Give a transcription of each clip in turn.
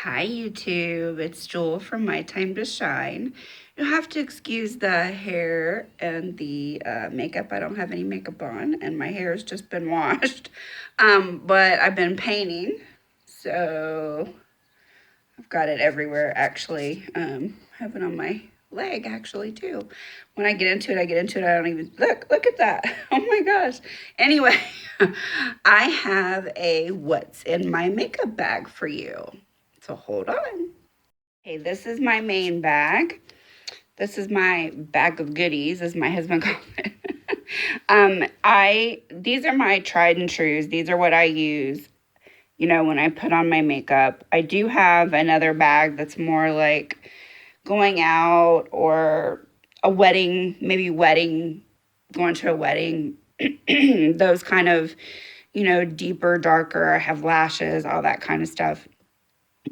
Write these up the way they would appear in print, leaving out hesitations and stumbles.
Hi YouTube, it's Jewel from My Time to Shine. You'll have to excuse the hair and the makeup. I don't have any makeup on and my hair has just been washed. But I've been painting, so I've got it everywhere actually. I have it on my leg actually too. When I get into it, I don't even, look at that. Oh my gosh. Anyway, I have a what's in my makeup bag for you. So hold on. Okay, this is my main bag. This is my bag of goodies, as my husband calls it. I these are my tried and trues. These are what I use, when I put on my makeup. I do have another bag that's more like going out or a wedding, maybe going to a wedding. Those kind of, deeper, darker. I have lashes, all that kind of stuff.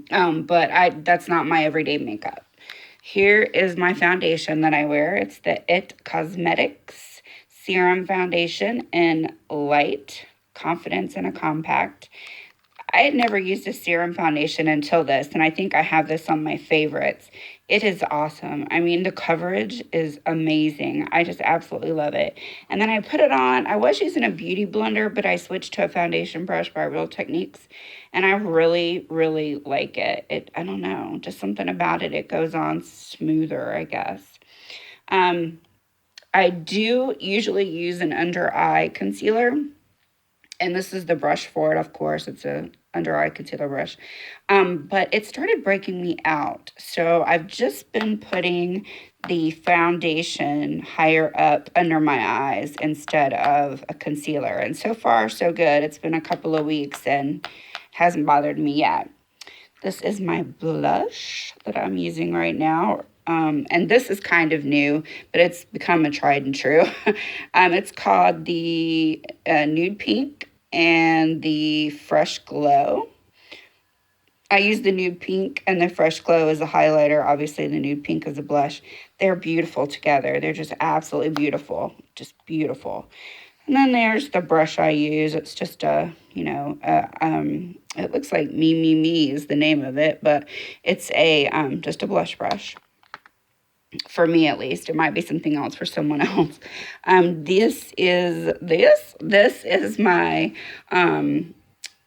But that's not my everyday makeup. Here is my foundation that I wear. It's the IT Cosmetics Serum Foundation in Light, Confidence, and a Compact. I had never used a serum foundation until this, and I think I have this on my favorites. It is awesome. I mean, the coverage is amazing. I just absolutely love it. And then I put it on. I was using a beauty blender, but I switched to a foundation brush by Real Techniques, and I really, really like it. I don't know, just something about it. It goes on smoother, I guess. Um, I do usually use an under eye concealer, and this is the brush for it. Of course, it's a under eye concealer brush. But it started breaking me out, so I've just been putting the foundation higher up under my eyes instead of a concealer, and so far so good. It's been a couple of weeks and hasn't bothered me yet. This is my blush that I'm using right now. And this is kind of new, but it's become a tried and true. It's called the Nude Pink and the Fresh Glow. I use the Nude Pink and the Fresh Glow as a highlighter. Obviously, the Nude Pink as a blush. They're beautiful together. They're just absolutely beautiful. Just beautiful. And then there's the brush I use. It's just it looks like Me is the name of it, but it's just a blush brush. For me, at least. It might be something else for someone else. This is my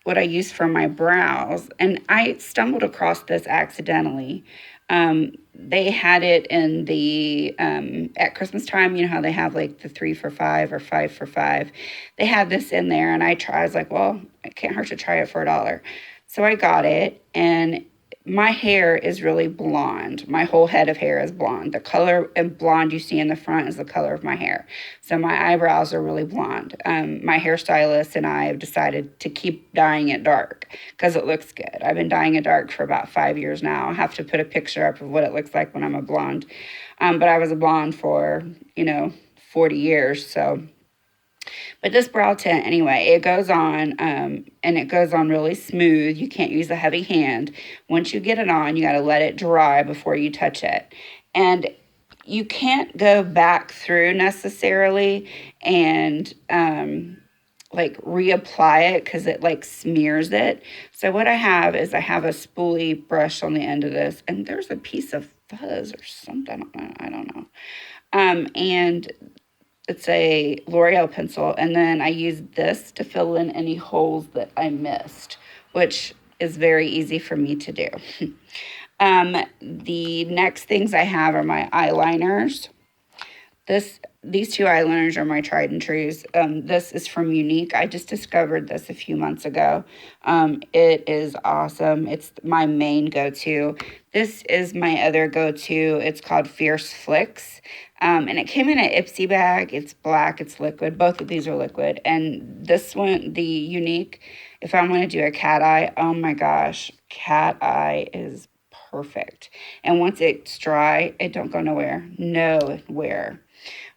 what I use for my brows, and I stumbled across this accidentally. They had it in the at Christmas time. You know how they have like the 3 for $5 or 5 for $5. They had this in there, and I was like, well, it can't hurt to try it for $1. So I got it, and my hair is really blonde. My whole head of hair is blonde. The color of blonde you see in the front is the color of my hair. So my eyebrows are really blonde. My hairstylist and I have decided to keep dyeing it dark because it looks good. I've been dyeing it dark for about 5 years now. I have to put a picture up of what it looks like when I'm a blonde. But I was a blonde for, 40 years. But this brow tint, anyway, it goes on, and it goes on really smooth. You can't use a heavy hand. Once you get it on, you got to let it dry before you touch it. And you can't go back through necessarily and like reapply it because it like smears it. So what I have is I have a spoolie brush on the end of this, and there's a piece of fuzz or something. I don't know. And it's a L'Oreal pencil, and then I use this to fill in any holes that I missed, which is very easy for me to do. The next things I have are my eyeliners. These two eyeliners are my tried and trues. This is from Younique. I just discovered this a few months ago. It is awesome. It's my main go-to. This is my other go-to. It's called Fierce Flicks. And it came in an Ipsy bag. It's black. It's liquid. Both of these are liquid. And this one, the Younique, if I'm going to do a cat eye, oh my gosh, cat eye is perfect. And once it's dry, it don't go nowhere. Nowhere.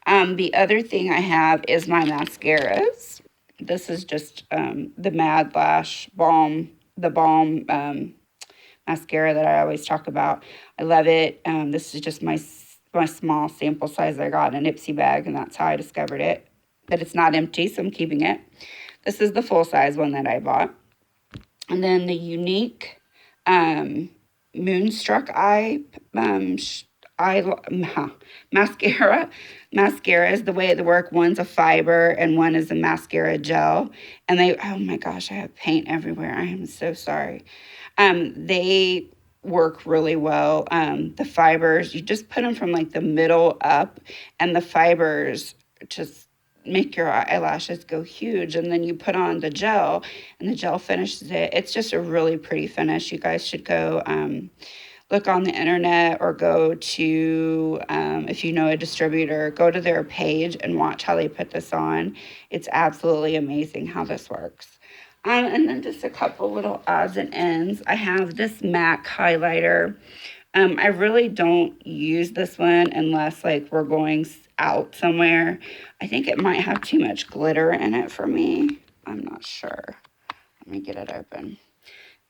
The other thing I have is my mascaras. This is just the Mad Lash Balm, the Balm mascara that I always talk about. I love it. This is just my small sample size I got in an Ipsy bag, and that's how I discovered it. But it's not empty, so I'm keeping it. This is the full size one that I bought. And then the Younique um, Moonstruck eye mascara. Mascara is the way they work. One's a fiber and one is a mascara gel. And they, oh my gosh, I have paint everywhere. I am so sorry. They work really well. The fibers, you just put them from like the middle up, and the fibers just make your eyelashes go huge. And then you put on the gel, and the gel finishes it. It's just a really pretty finish. You guys should go look on the internet or go to, if you know a distributor, go to their page and watch how they put this on. It's absolutely amazing how this works. And then just a couple little odds and ends. I have this MAC highlighter. I really don't use this one unless like we're going out somewhere. I think it might have too much glitter in it for me. I'm not sure. Let me get it open.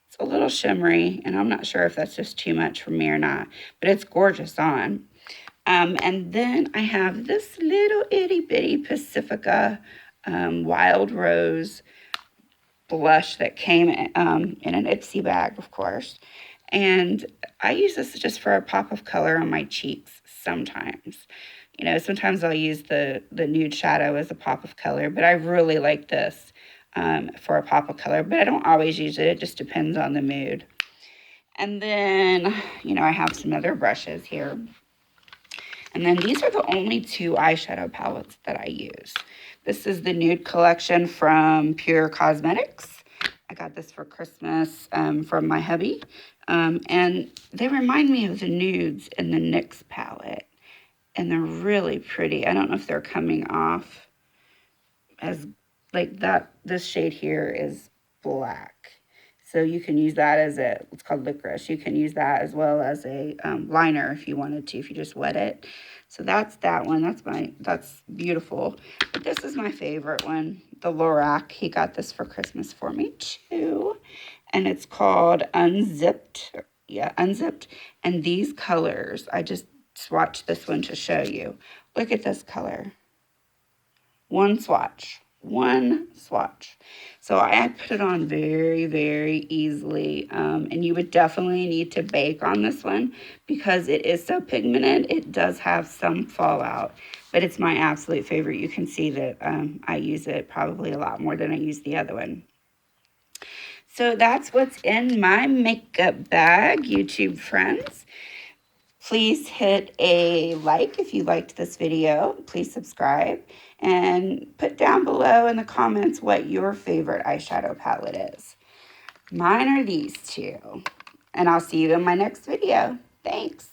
It's a little shimmery, and I'm not sure if that's just too much for me or not, but it's gorgeous on. And then I have this little itty bitty Pacifica Wild Rose blush that came in an Ipsy bag, of course. And I use this just for a pop of color on my cheeks sometimes. You know, sometimes I'll use the nude shadow as a pop of color, but I really like this for a pop of color. But I don't always use it. It just depends on the mood. And then, you know, I have some other brushes here. And then these are the only two eyeshadow palettes that I use. This is the Nude Collection from Pure Cosmetics. I got this for Christmas from my hubby. And they remind me of the nudes in the NYX palette. And they're really pretty. I don't know if they're coming off as like that. This shade here is black. So you can use that as it's called licorice. You can use that as well as a liner if you wanted to, if you just wet it. So that's that one. That's beautiful. But this is my favorite one, the Lorac. He got this for Christmas for me too. And it's called Unzipped. Yeah, Unzipped. And these colors, I just swatched this one to show you. Look at this color. One swatch. So I put it on very, very easily. And you would definitely need to bake on this one because it is so pigmented. It does have some fallout, but it's my absolute favorite. You can see that I use it probably a lot more than I use the other one. So that's what's in my makeup bag, YouTube friends. Please hit a like if you liked this video. Please subscribe and put down below in the comments what your favorite eyeshadow palette is. Mine are these two. And I'll see you in my next video. Thanks.